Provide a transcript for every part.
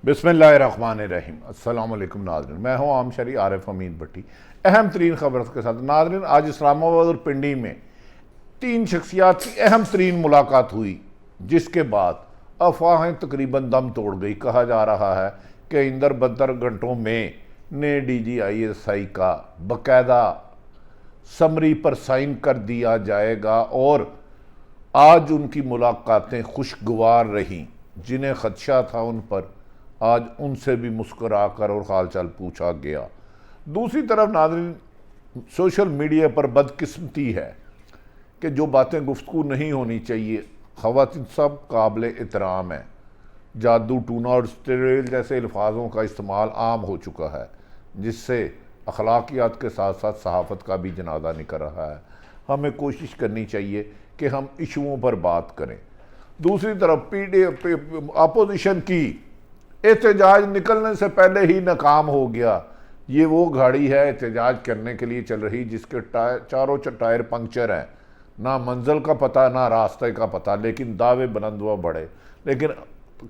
बिस्मिल्लाहिर्रहमानिर्रहीम। अस्सलाम वालेकुम नाज़रीन, मैं हूँ आम शरी आरिफ अमीन भट्टी। अहम तरीन खबर के साथ नाज़रीन, आज इस्लामाबाद और पिंडी में तीन शख्सियात की अहम तरीन मुलाकात हुई, जिसके बाद अफवाहें तकरीबन दम तोड़ गई। कहा जा रहा है कि इंदर बदर घंटों में ने DGISI का बाकायदा समरी पर साइन कर दिया जाएगा और आज उनकी मुलाकातें खुशगवार रहीं। जिन्हें खदशा था उन पर आज उनसे भी मुस्कुरा कर और हाल चाल पूछा गया। दूसरी तरफ नाज़रीन, सोशल मीडिया पर बदकिस्मती है कि जो बातें गुफ्तगू नहीं होनी चाहिए, ख़वातीन सब काबिल एहतराम है। जादू, टूना और स्टेरेल जैसे अल्फाजों का इस्तेमाल आम हो चुका है, जिससे अखलाकियात के साथ साथ सहाफ़त का भी जनाजा निकल रहा है। हमें कोशिश करनी चाहिए कि हम इशुओं पर बात करें। दूसरी तरफ अपोजिशन की एहतजाज निकलने से पहले ही नाकाम हो गया। ये वो गाड़ी है एहतजाज करने के लिए चल रही, जिसके चारों टायर पंक्चर हैं। ना मंजिल का पता ना रास्ते का पता, लेकिन दावे बुलंद व बड़े। लेकिन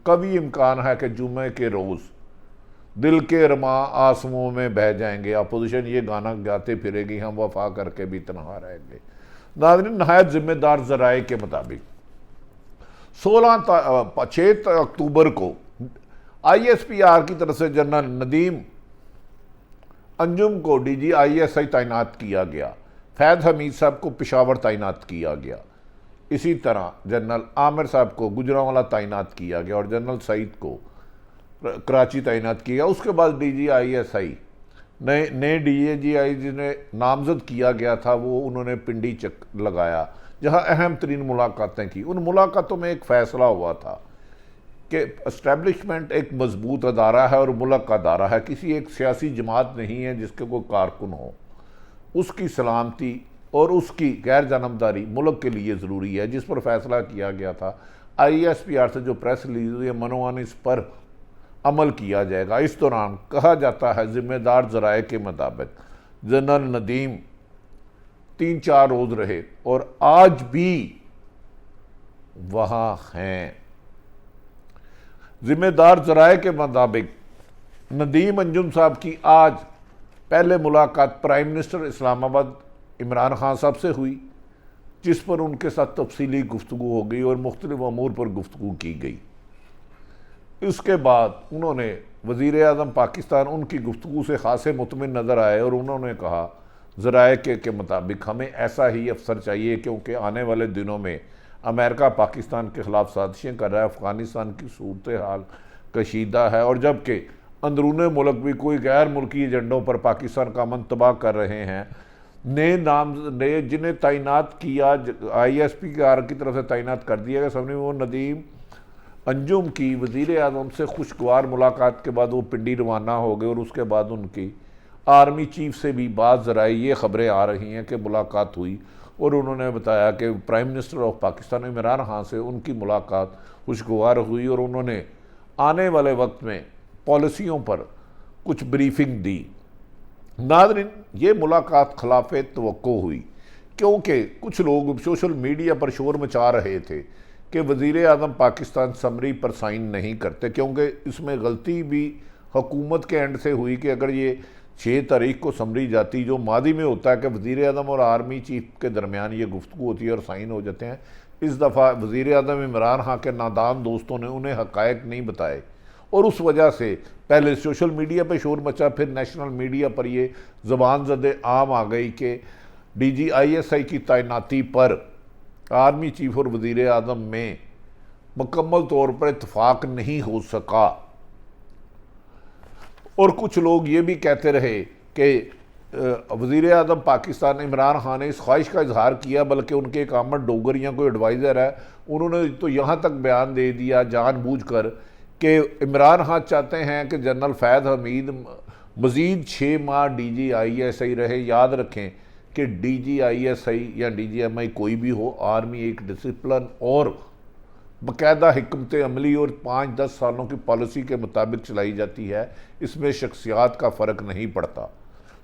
कभी इम्कान है कि जुम्मे के रोज़ दिल के रमा आंसुओं में बह जाएंगे। अपोजिशन ये गाना गाते फिरेगी, हम वफा करके भी तनहा रहेंगे। नाज़रीन, नहायत जिम्मेदार ज़राए के मुताबिक 6 अक्टूबर को ISPR की तरफ से जनरल नदीम अंजुम को DGISI तैनात किया गया। फैज़ हमीद साहब को पेशावर तैनात किया गया। इसी तरह जनरल आमिर साहब को गुजरांवाला तैनात किया गया और जनरल सईद को कराची तैनात किया गया। उसके बाद DGISI नए DGI जिन्हें नामजद किया गया था, वो उन्होंने पिंडी चक लगाया, जहां अहम तरीन मुलाकातें की। उन मुलाकातों में एक फ़ैसला हुआ था कि इस्टेब्लिशमेंट एक मजबूत अदारा है और मुल्क का अदारा है, किसी एक सियासी जमात नहीं है जिसके कोई कारकुन हो। उसकी सलामती और उसकी गैर जानबदारी मुल्क के लिए ज़रूरी है, जिस पर फैसला किया गया था। ISPR से जो प्रेस रिलीज हुई है, मनोवान इस पर अमल किया जाएगा। इस दौरान कहा जाता है, जिम्मेदार ज़राए के मुताबिक जनरल नदीम 3-4 रोज़ रहे और आज भी वहाँ हैं। जिम्मेदार ज़राए के मुताबिक नदीम अंजुम साहब की आज पहले मुलाकात प्राइम मिनिस्टर इस्लामाबाद इमरान खान साहब से हुई, जिस पर उनके साथ तफसीली गुफ्तगू हो गई और मुख्तलिफ अमूर पर गुफ्तगू की गई। इसके बाद उन्होंने वज़ीर आज़म पाकिस्तान उनकी गुफ्तगू से खासे मुतमिन नज़र आए और उन्होंने कहा, ज़राए के मुताबिक हमें ऐसा ही अफसर चाहिए, क्योंकि आने वाले दिनों में अमेरिका पाकिस्तान के ख़िलाफ़ साजिशें कर रहा है, अफ़गानिस्तान की सूरत हाल कशीदा है, और जबकि अंदरूनी मुल्क भी कोई गैर मुल्की एजेंडों पर पाकिस्तान का अमन तबाह कर रहे हैं। नए जिन्हें तैनात किया ISPR की तरफ से तैनात कर दिया गया, सबने वो नदीम अंजुम की वज़ीर आज़म से खुशगवार मुलाकात के बाद वो पिंडी रवाना हो गए और उसके बाद उनकी आर्मी चीफ से भी बात ज़राए ये ख़बरें आ रही हैं कि मुलाकात हुई और उन्होंने बताया कि prime minister of Pakistan Imran Khan से उनकी मुलाकात खुशगवार हुई और उन्होंने आने वाले वक्त में पॉलिसियों पर कुछ ब्रीफिंग दी। नाज़रीन, ये मुलाकात खिलाफ तवक्को हुई, क्योंकि कुछ लोग सोशल मीडिया पर शोर मचा रहे थे कि वज़ीर आज़म पाकिस्तान समरी पर साइन नहीं करते, क्योंकि इसमें गलती भी हुकूमत के एंड से हुई कि अगर ये 6 तारीख को समरी जाती, जो मादी में होता है कि वज़ीर आज़म और आर्मी चीफ के दरमियान ये गुफ्तगू होती है और साइन हो जाते हैं। इस दफ़ा वज़ीर आज़म इमरान खान के नादान दोस्तों ने उन्हें हक़ायक़ नहीं बताए और उस वजह से पहले सोशल मीडिया पर शोर मचा, फिर नेशनल मीडिया पर ये ज़बान ज़द आम आ गई कि DGISI की तैनाती पर आर्मी चीफ और वज़ीर आज़म में मुकम्मल तौर पर इत्तफाक नहीं हो सका। और कुछ लोग ये भी कहते रहे कि वज़ीर आज़म पाकिस्तान इमरान खान ने इस ख्वाहिश का इजहार किया, बल्कि उनके एक आमद डोगर या कोई एडवाइज़र है, उन्होंने तो यहाँ तक बयान दे दिया जानबूझकर कि इमरान खान चाहते हैं कि जनरल फैज़ हमीद मज़ीद 6 माह DGISI रहे। याद रखें कि DGISI या DGMI कोई भी हो, आर्मी एक डिसिप्लिन और बाकायदा हिकमत अमली और 5-10 सालों की पॉलिसी के मुताबिक चलाई जाती है। इसमें शख्सियात का फ़र्क नहीं पड़ता।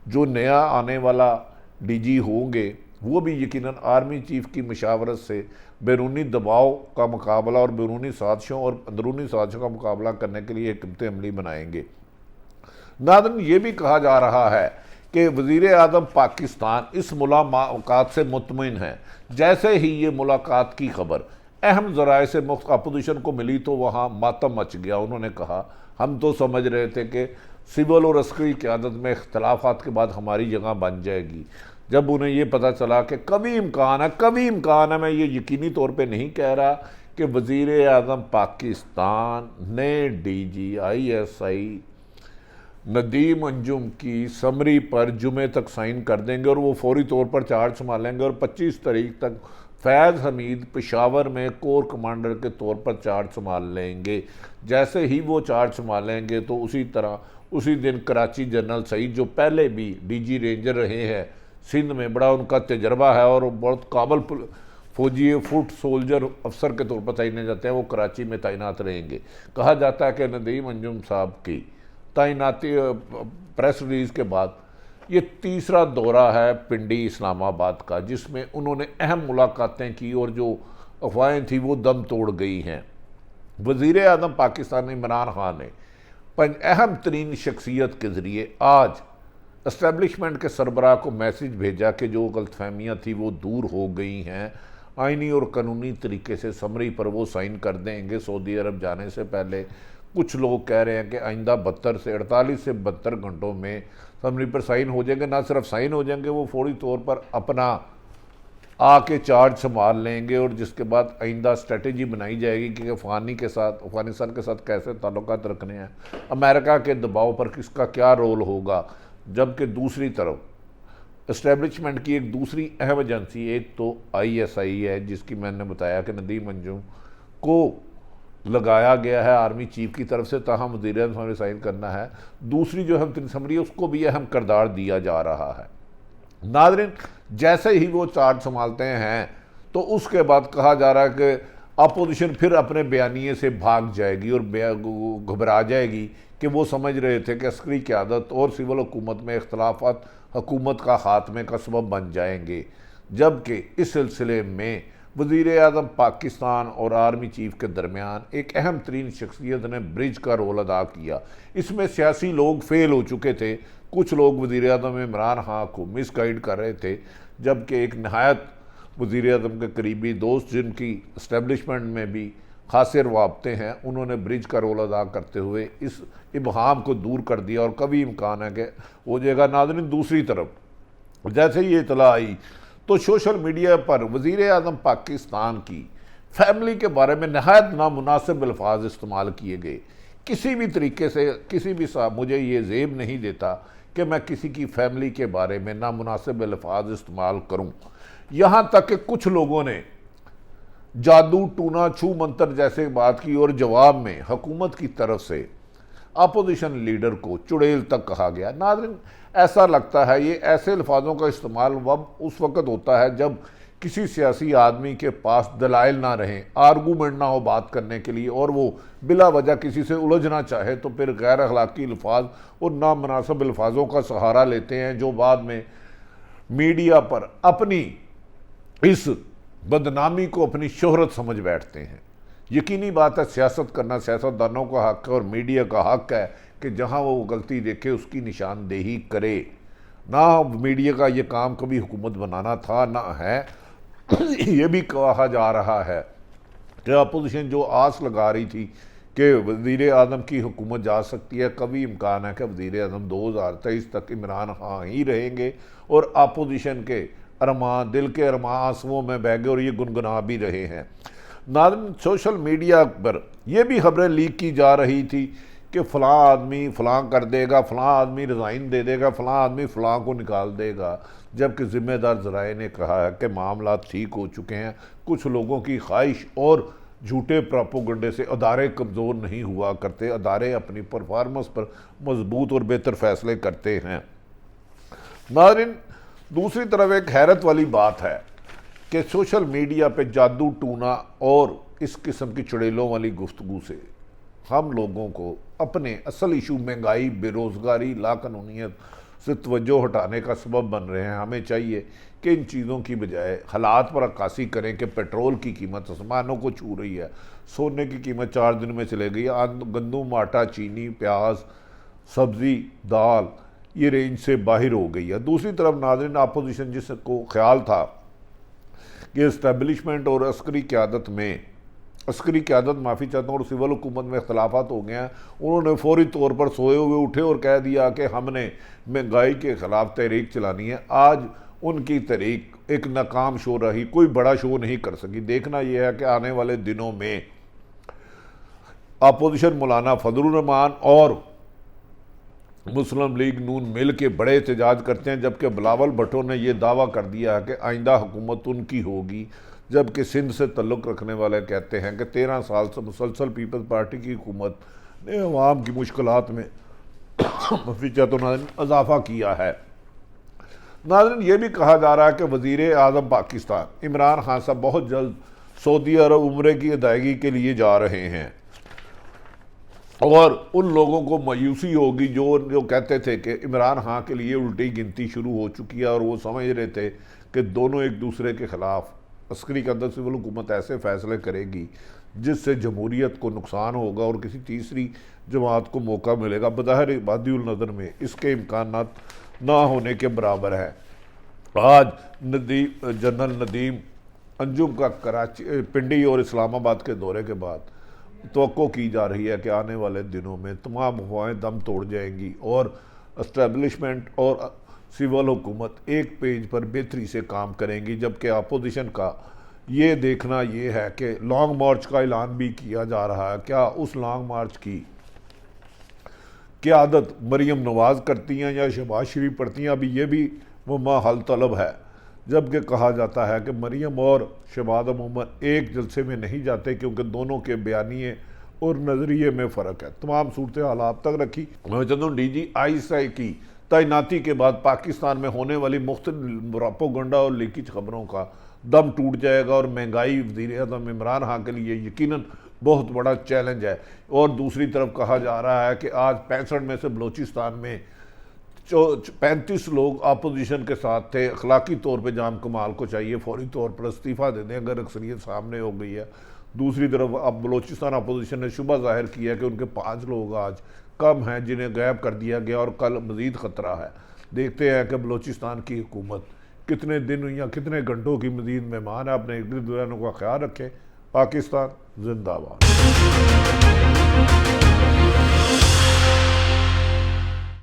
जो नया आने वाला DG होंगे वो भी यकीनन आर्मी चीफ की मशावरत से बैरूनी दबाव का मुकाबला और बैरूनी साजिशों और अंदरूनी साजिशों का मुकाबला करने के लिए हिकमत अमली बनाएंगे। नाज़रीन, ये भी कहा जा रहा है कि वज़ीर आज़म पाकिस्तान इस मुलाकात से मुतमिन है। जैसे ही ये मुलाकात की खबर अहम ज़राए से मुख्त अपोजिशन को मिली तो वहाँ मातम मच गया। उन्होंने कहा, हम तो समझ रहे थे कि सिविल और अस्करी क़यादत में इख्तलाफात के बाद हमारी जगह बन जाएगी। जब उन्हें ये पता चला कि कभी इम्कान है, मैं ये यकीनी तौर पे नहीं कह रहा कि वज़ीर आज़म पाकिस्तान ने DGISI नदीम अंजुम की समरी पर जुमे तक साइन कर देंगे और वो फौरी तौर पर चार्ज संभालेंगे और 25 तारीख तक फैज़ हमीद पेशावर में कोर कमांडर के तौर पर चार्ज संभाल लेंगे। जैसे ही वो चार्ज संभालेंगे तो उसी दिन कराची जनरल सईद, जो पहले भी DG रेंजर रहे हैं सिंध में, बड़ा उनका तजर्बा है और बहुत काबल फौजी फुट सोल्जर अफसर के तौर पर तैनात जाते हैं, वो कराची में तैनात रहेंगे। कहा जाता है कि नदीम अंजुम साहब की तैनाती प्रेस रिलीज़ के बाद ये तीसरा दौरा है पिंडी इस्लामाबाद का, जिसमें उन्होंने अहम मुलाकातें की और जो अफवाहें थी वो दम तोड़ गई हैं। वज़ीर आज़म पाकिस्तान इमरान खान ने अहम तरीन शख्सियत के ज़रिए आज इस्टेब्लिशमेंट के सरबराह को मैसेज भेजा कि जो गलतफहमियाँ थी वो दूर हो गई हैं। आइनी और कानूनी तरीके से समरी पर वो साइन कर देंगे सऊदी अरब जाने से पहले। कुछ लोग कह रहे हैं कि आइंदा 48 से 72 घंटों में समरी पर साइन हो जाएंगे। ना सिर्फ साइन हो जाएंगे, वो फौरी तौर पर अपना आके चार्ज संभाल लेंगे और जिसके बाद आइंदा स्ट्रेटजी बनाई जाएगी कि अफगानिस्तान के साथ कैसे ताल्लुकात रखने हैं, अमेरिका के दबाव पर किसका क्या रोल होगा। जबकि दूसरी तरफ इस्टेब्लिशमेंट की एक दूसरी अहम एजेंसी, एक तो ISI है जिसकी मैंने बताया कि नदीम अंजुम को लगाया गया है आर्मी चीफ की तरफ से, ताहम वज़ीर आज़म साइन करना है। दूसरी जो अहम समरी है उसको भी अहम किरदार दिया जा रहा है। नाज़रीन, जैसे ही वो चार्ज संभालते हैं तो उसके बाद कहा जा रहा है कि अपोजिशन फिर अपने बयानिए से भाग जाएगी और घबरा जाएगी कि वो समझ रहे थे कि अस्करी क़यादत और सिविल हुकूमत में इख्तलाफात हुकूमत का खात्मे का सबब बन जाएंगे। जबकि इस सिलसिले में वज़ीर आज़म पाकिस्तान और आर्मी चीफ के दरमियान एक अहम तरीन शख्सियत ने ब्रिज का रोल अदा किया। इसमें सियासी लोग फेल हो चुके थे। कुछ लोग वज़ीर आज़म इमरान खान को मिसगाइड कर रहे थे, जबकि एक नहायत वज़ीर आज़म के करीबी दोस्त जिनकी इस्टेब्लिशमेंट में भी खासे रवाबते हैं, उन्होंने ब्रिज का रोल अदा करते हुए इस इबहाम को दूर कर दिया और कभी इम्कान है कि हो जाएगा। नाज़रीन, दूसरी तरफ जैसे ही ये इतला आई तो सोशल मीडिया पर वज़ीर आज़म पाकिस्तान की फैमिली के बारे में नहायत नामुनासिब अल्फाज इस्तेमाल किए गए। किसी भी तरीके से किसी भी मुझे ये ज़ेब नहीं देता कि मैं किसी की फैमिली के बारे में नामुनासिब अल्फाज इस्तेमाल करूं। यहाँ तक कि कुछ लोगों ने जादू टूना छू मंतर जैसे बात की और जवाब में हुकूमत की तरफ से अपोजिशन लीडर को चुड़ैल तक कहा गया। नाज़रीन, ऐसा लगता है ये ऐसे अल्फाजों का इस्तेमाल उस वक़्त होता है जब किसी सियासी आदमी के पास दलाइल ना रहें, आर्गूमेंट ना हो बात करने के लिए, और वो बिला वजह किसी से उलझना चाहे तो फिर गैर अखलाकी अल्फाज और नामुनासिब अल्फाजों का सहारा लेते हैं, जो बाद में मीडिया पर अपनी इस बदनामी को अपनी शोहरत समझ बैठते हैं। यकीनी बात है, सियासत करना सियासतदानों का हक है और मीडिया का हक है कि जहां वो गलती देखे उसकी निशानदेही करे। ना मीडिया का ये काम कभी हुकूमत बनाना था ना है। ये भी कहा जा रहा है कि अपोजिशन जो आस लगा रही थी कि वज़ीर आज़म की हुकूमत जा सकती है, कभी इम्कान है कि वज़ीर आज़म 2023 तक इमरान खान ही रहेंगे और अपोजिशन के अरमान, दिल के अरमान आंसुओं में बह गए और ये गुनगुना भी रहे हैं। नाज़रीन, सोशल मीडिया पर यह भी खबरें लीक की जा रही थी कि फ़लाँ आदमी फ़लाँ कर देगा, फ़लाँ आदमी रिज़ाइन दे देगा, फ़लाँ आदमी फ़लाँ को निकाल देगा, जबकि ज़िम्मेदार ज़राए ने कहा है कि मामला ठीक हो चुके हैं। कुछ लोगों की ख्वाहिश और झूठे प्रोपेगेंडे से अदारे कमज़ोर नहीं हुआ करते। अदारे अपनी परफॉर्मेंस पर मजबूत और बेहतर फ़ैसले करते हैं। नाज़रीन, दूसरी तरफ एक हैरत वाली बात है कि सोशल मीडिया पे जादू टूना और इस किस्म की चुड़ैलों वाली गुफ्तगू से हम लोगों को अपने असल इशू महंगाई, बेरोज़गारी, लाकानूनियत से तवज्जो हटाने का सबब बन रहे हैं। हमें चाहिए कि इन चीज़ों की बजाय हालात पर अक्कासी करें कि पेट्रोल की कीमत आसमानों को छू रही है, सोने की कीमत 4 दिन में चले गई, गंदम, आटा, चीनी, प्याज, सब्ज़ी, दाल ये रेंज से बाहर हो गई है। दूसरी तरफ नाज़रीन, अपोजिशन जिसको ख्याल था कि इस्टेबलिशमेंट और अस्करी क़यादत माफ़ी चाहता हूँ और सिविल हुकूमत में इख्तलाफात हो गए हैं, उन्होंने फौरी तौर पर सोए हुए उठे और कह दिया कि हमने महंगाई के ख़िलाफ़ तहरीक चलानी है। आज उनकी तहरीक एक नाकाम शो रही, कोई बड़ा शो नहीं कर सकी। देखना यह है कि आने वाले दिनों में अपोजिशन मौलाना फजलुर रहमान और मुस्लिम लीग नून मिल के बड़े एहतजाज करते हैं, जबकि बिलावल भुट्टो ने यह दावा कर दिया है कि आइंदा हुकूमत उनकी होगी, जबकि सिंध से तल्लुक़ रखने वाले कहते हैं कि 13 साल से मुसलसल पीपल्स पार्टी की हुकूमत ने अवाम की मुश्किलात में इजाफा किया है। नाज़रीन, ये भी कहा जा रहा है कि वज़ीर आज़म पाकिस्तान इमरान खान साहब बहुत जल्द सऊदी अरब उम्रे की अदायगी के लिए जा रहे हैं और उन लोगों को मायूसी होगी जो कहते थे कि इमरान खान के लिए उल्टी गिनती शुरू हो चुकी है और वो समझ रहे थे कि दोनों एक दूसरे के ख़िलाफ़ अस्करी क़यादत सिविल हुकूमत ऐसे फ़ैसले करेगी जिससे जमहूरियत को नुकसान होगा और किसी तीसरी जमात को मौका मिलेगा। बज़ाहिर बादिउल नज़र में इसके इम्कानात ना होने के बराबर है। आज जनरल नदीम अंजुम का कराची, पिंडी और इस्लामाबाद के दौरे के बाद तवक्को की जा रही है कि आने वाले दिनों में तमाम अफवाहें दम तोड़ जाएंगी और इस्टेबलिशमेंट और सिविल हुकूमत एक पेज पर बेहतरी से काम करेंगी, जबकि अपोजिशन का ये देखना ये है कि लॉन्ग मार्च का ऐलान भी किया जा रहा है। क्या उस लॉन्ग मार्च की क़यादत मरीम नवाज़ करती हैं या शहबाज शरीफ पढ़ती हैं? अभी ये भी मुम्मा हल तलब है, जबकि कहा जाता है कि मरीम और शहबाज अमूमन एक जलसे में नहीं जाते क्योंकि दोनों के बयानिए और नज़रिए में फ़र्क है। तमाम सूरत हाल आप तक रखी। मैं चाहता हूँ DGI की तैनाती के बाद पाकिस्तान में होने वाली मुख्तलिफ प्रोपेगेंडा और लीकेज खबरों का दम टूट जाएगा और महंगाई वज़ीर आज़म इमरान खान के लिए यकीनन बहुत बड़ा चैलेंज है। और दूसरी तरफ कहा जा रहा है कि आज 65 में से बलूचिस्तान में 35 लोग अपोजिशन के साथ थे। अखलाकी तौर पे जाम कमाल को चाहिए फौरी तौर पर इस्तीफ़ा दे दें अगर अक्सरियत सामने हो गई है। दूसरी तरफ अब बलूचिस्तान अपोजिशन ने शुबा जाहिर किया कि उनके 5 लोग आज कम हैं जिन्हें गायब कर दिया गया और कल मज़ीद ख़तरा है। देखते हैं कि बलूचिस्तान की हुकूमत कितने दिन या कितने घंटों की मज़ीद मेहमान है। अपने इर्द गिर्द का ख्याल रखें। पाकिस्तान जिंदाबाद।